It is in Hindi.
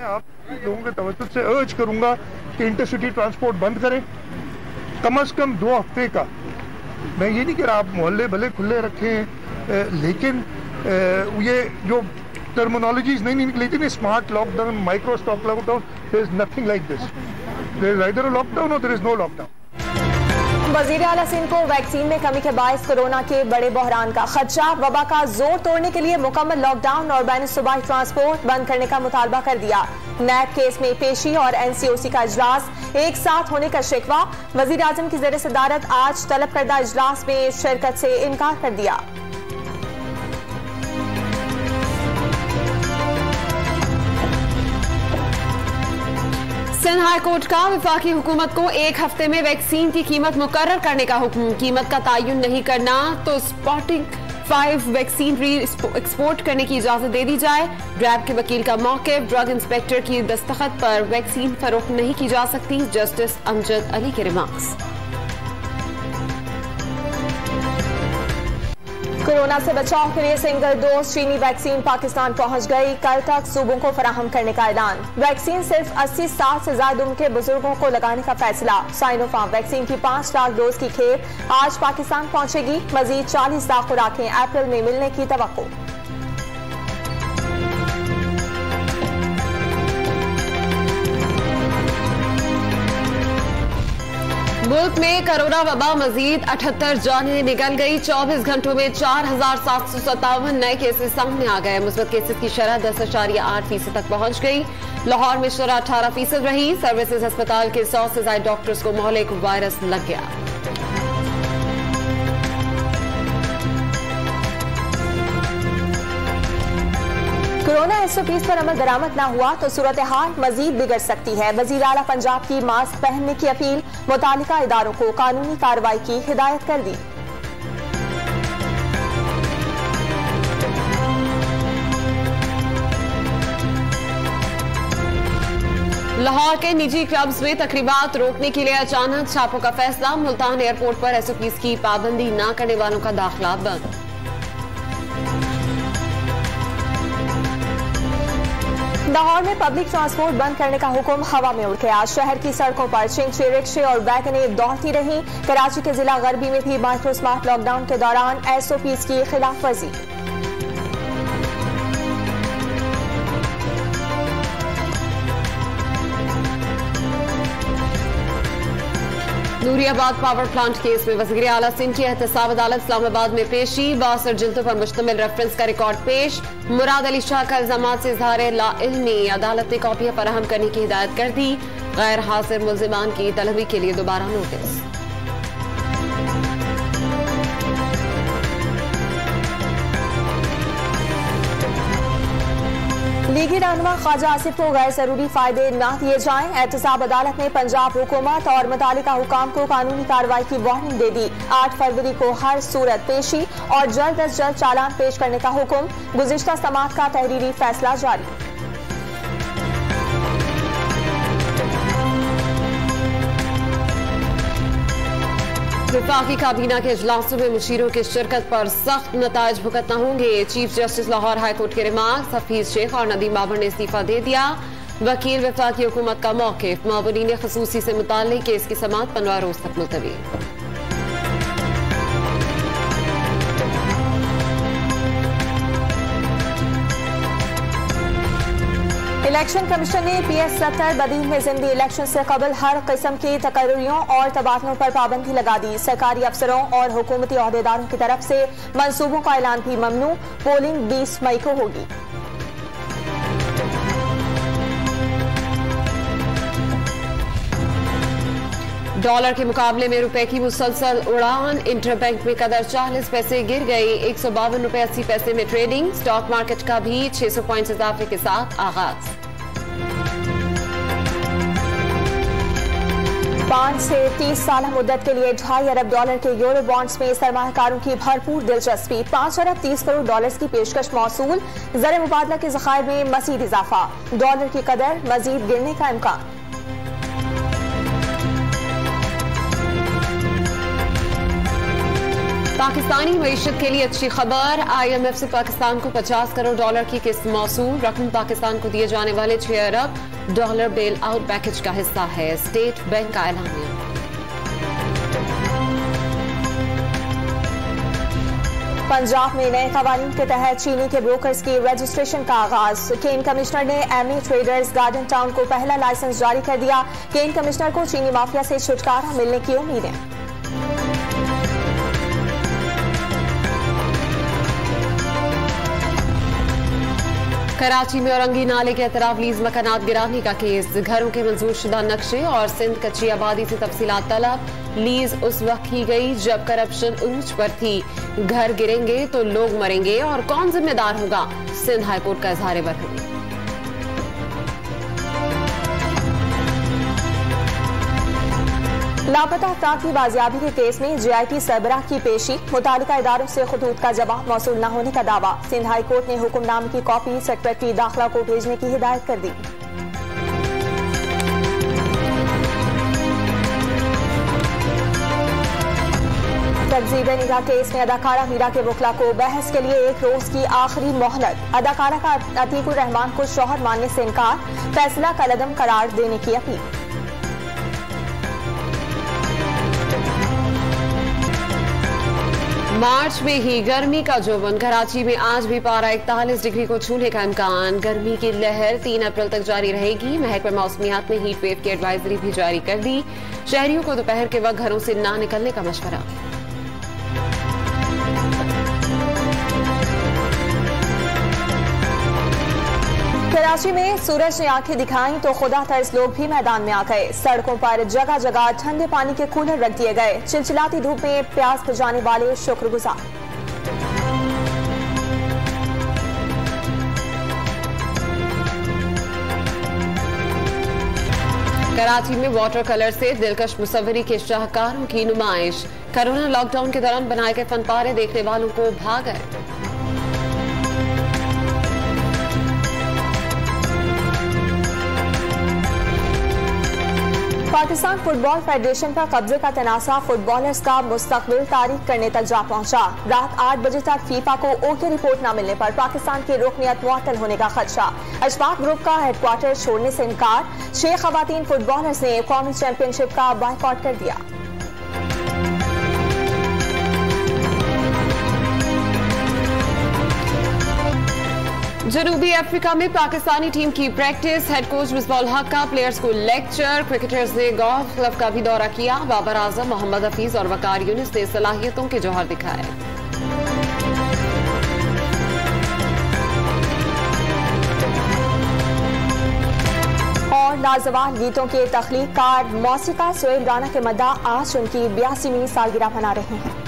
आप लोगों के तवज्जो से अर्ज करूंगा कि इंटरसिटी ट्रांसपोर्ट बंद करें कम से कम 2 हफ्ते का। मैं ये नहीं कह रहा आप मोहल्ले भले खुले रखें, लेकिन ये जो टर्मिनोलॉजीज नहीं निकली थी, smart lockdown, micro stock lockdown, there is nothing like this. There is either a lockdown or there is no lockdown. वजीर आला सिंध को वैक्सीन में कमी के बायस कोरोना के बड़े बहरान का खदशा। वबा का जोर तोड़ने के लिए मुकम्मल लॉकडाउन और बैन सूबाई ट्रांसपोर्ट बंद करने का मुतालबा कर दिया। नैब केस में पेशी और NCOC का इजलास एक साथ होने का शिकवा। वजीर आजम की ज़ेर सदारत आज तलब करदा इजलास में शिरकत से इनकार कर दिया। सिंध हाई कोर्ट का वफाकी हुकूमत को 1 हफ्ते में वैक्सीन की कीमत मुकर्रर करने का हुक्म। कीमत का तयन नहीं करना तो स्पुतनिक 5 वैक्सीन एक्सपोर्ट करने की इजाजत दे दी जाए। रैब के वकील का मौक़िफ़, ड्रग इंस्पेक्टर की दस्तखत पर वैक्सीन फरोख्त नहीं की जा सकती। जस्टिस अमजद अली के रिमार्क्स। कोरोना से बचाव के लिए सिंगल डोज चीनी वैक्सीन पाकिस्तान पहुंच गई। कल तक सूबों को फराहम करने का ऐलान। वैक्सीन सिर्फ 80 साल से ज्यादा उम्र के बुजुर्गों को लगाने का फैसला। साइनोफार्म वैक्सीन की 5 लाख डोज की खेप आज पाकिस्तान पहुंचेगी। मजीद 40 लाख खुराकें अप्रैल में मिलने की तवक्को। मुल्क में कोरोना वबा मजीद 78 जानें निकल गई। 24 घंटों में 4757 नए केसेस सामने आ गए। मुस्बत केसेस की शरह 10.8% तक पहुंच गई। लाहौर में शरह 18% रही। सर्विसेज अस्पताल के 100 से ज्यादा डॉक्टर्स को मोहलिक वायरस लग गया। कोरोना SOPs पर अमल दरामद न हुआ तो सूरत हाल मजीद बिगड़ सकती है। वजीर आला पंजाब की मास्क पहनने की अपील। मुतालिका इदारों को कानूनी कार्रवाई की हिदायत कर दी। लाहौर के निजी क्लब्स में तकरीबात रोकने के लिए अचानक छापों का फैसला। मुल्तान एयरपोर्ट पर SOPs की पाबंदी न करने वालों का दाखिला बंद। लाहौर में पब्लिक ट्रांसपोर्ट बंद करने का हुक्म हवा में उड़ गया। शहर की सड़कों पर चिंचे, रिक्शे और वैगनें दौड़ती रहीं। कराची के जिला गरबी में भी माइक्रो स्मार्ट लॉकडाउन के दौरान SOPs की खिलाफ वर्जी। नूरियाबाद पावर प्लांट केस में वज़ीर आला सिंध की एहतसाब अदालत इस्लामाबाद में पेशी। 62 जिल्दों पर मुश्तमिल रेफरेंस का रिकॉर्ड पेश। मुराद अली शाह का इल्जामात से इज़हार लाइल्मी। अदालत ने कॉपियां फराहम करने की हिदायत कर दी। गैर हाजिर मुल्जिमान की तलबी के लिए दोबारा नोटिस। लीगी रहनुमा ख्वाजा आसिफ को गैर जरूरी फायदे न दिए जाएं। एहतसाब अदालत ने पंजाब हुकूमत और मुतालिका हुकाम को कानूनी कार्रवाई की वार्निंग दे दी। 8 फरवरी को हर सूरत पेशी और जल्द अज जल्द चालान पेश करने का हुक्म। गुज़िश्ता समाअत का तहरीरी फैसला जारी। वफाकी काबीना के इजलासों में मुशीरों की शिरकत पर सख्त नताइज भुगतना होंगे। Chief justice Lahore high court के रिमार्क्स। हफीज शेख और नदीम बाबर ने इस्तीफा दे दिया। वकील वफाकी हुकूमत का मौक़िफ़। मामूरीन ख़ुसूसी से मुताल्लिक़ केस की समाअत 15 रोज तक मुलतवी। इलेक्शन कमीशन ने PS-70 बदीन में जिंदी इलेक्शन से कबल हर किस्म की तकर्रियों और तबादलों पर पाबंदी लगा दी। सरकारी अफसरों और हुकूमती अहदेदारों की तरफ से मंसूबों का ऐलान भी ममनू। पोलिंग 20 मई को होगी। डॉलर के मुकाबले में रुपए की मुसलसल उड़ान। इंटरबैंक में कदर 40 पैसे गिर गई। 152 रुपए 80 पैसे में ट्रेडिंग। स्टॉक मार्केट का भी 600 पॉइंट्स इजाफे के साथ आगाज। 5 से 30 साल मुद्दत के लिए $2.5 अरब के यूरो बॉन्ड्स में सरमायाकारों की भरपूर दिलचस्पी। 5 अरब 30 करोड़ डॉलर्स की पेशकश मौसूल। ज़र मुबादला के ज़खायर में मज़ीद इजाफा। डॉलर की कदर मज़ीद गिरने का इम्कान। पाकिस्तानी मईशत के लिए अच्छी खबर। IMF से पाकिस्तान को $50 करोड़ की किस्त मौसूल। रकम पाकिस्तान को दिए जाने वाले $6 अरब बेल आउट पैकेज का हिस्सा है। स्टेट बैंक का ऐलानिया। पंजाब में नए कवानीन के तहत चीनी के ब्रोकर्स की रजिस्ट्रेशन का आगाज। केन कमिश्नर ने MA ट्रेडर्स गार्डन टाउन को पहला लाइसेंस जारी कर दिया। केन कमिश्नर को चीनी माफिया से छुटकारा मिलने की उम्मीदें। कराची में औरंगी नाले के अतराफ लीज मकानात गिराने का केस। घरों के मंजूर शुदा नक्शे और सिंध कच्ची आबादी से तफसीलात तलब। लीज उस वक्त की गई जब करप्शन उरूज पर थी। घर गिरेंगे तो लोग मरेंगे और कौन जिम्मेदार होगा? सिंध हाईकोर्ट का इजहार बरहमी। लापता अफराद की बाजियाबी के केस में JIT सरबराह की पेशी। मुतालिका इदारों से खतूत का जवाब मौसूल न होने का दावा। सिंध हाई कोर्ट ने हुक्मनामे की कॉपी सेक्रेटरी दाखिला को भेजने की हिदायत कर दी। तकजीब निगाह केस में अदाकारा मीरा के वकला को बहस के लिए 1 रोज की आखिरी मोहलत। अदाकारा का अतीकुर रहमान को शौहर मानने से इनकार। फैसला कलअदम करार देने की अपील। मार्च में ही गर्मी का जोबन। कराची में आज भी पारा 41 डिग्री को छूने का इम्कान। गर्मी की लहर 3 अप्रैल तक जारी रहेगी। महकमा मौसमियात ने हीट वेव की एडवाइजरी भी जारी कर दी। शहरियों को दोपहर के वक्त घरों से ना निकलने का मशवरा। कराची में सूरज ने आंखें दिखाई तो खुदा तर्ज लोग भी मैदान में आ गए। सड़कों पर जगह जगह ठंडे पानी के कूलर रख दिए गए। चिलचिलाती धूप में प्यास बुझाने वाले शुक्रगुजार। कराची में वाटर कलर से दिलकश मुसव्वरी के शाहकारों की नुमाइश। कोरोना लॉकडाउन के दौरान बनाए गए फनपारे देखने वालों को भा गए। पाकिस्तान फुटबॉल फेडरेशन पर कब्जे का तनासा फुटबॉलर्स का मुस्तकबिल तारीख करने तक जा पहुंचा। रात 8 बजे तक फीफा को ओके रिपोर्ट न मिलने पर पाकिस्तान की रुकनियत मुअत्तल होने का खदशा। अशफाक ग्रुप का हेडक्वार्टर छोड़ने से इनकार। 6 खवातीन फुटबॉलर्स ने कौमी चैंपियनशिप का बायकॉट कर दिया। जनूबी अफ्रीका में पाकिस्तानी टीम की प्रैक्टिस। हेड कोच मिसबाहुल हक का प्लेयर्स को लेक्चर। क्रिकेटर्स ने गोल्फ क्लब का भी दौरा किया। बाबर आजम, मोहम्मद हफीज और वकार यूनिस ने सलाहियतों के जौहर दिखाए। और लाजवाब गीतों के तख्लीककार मौसीकार सोहेल राना के मद्दा आज उनकी 82वीं सालगिरह मना रहे हैं।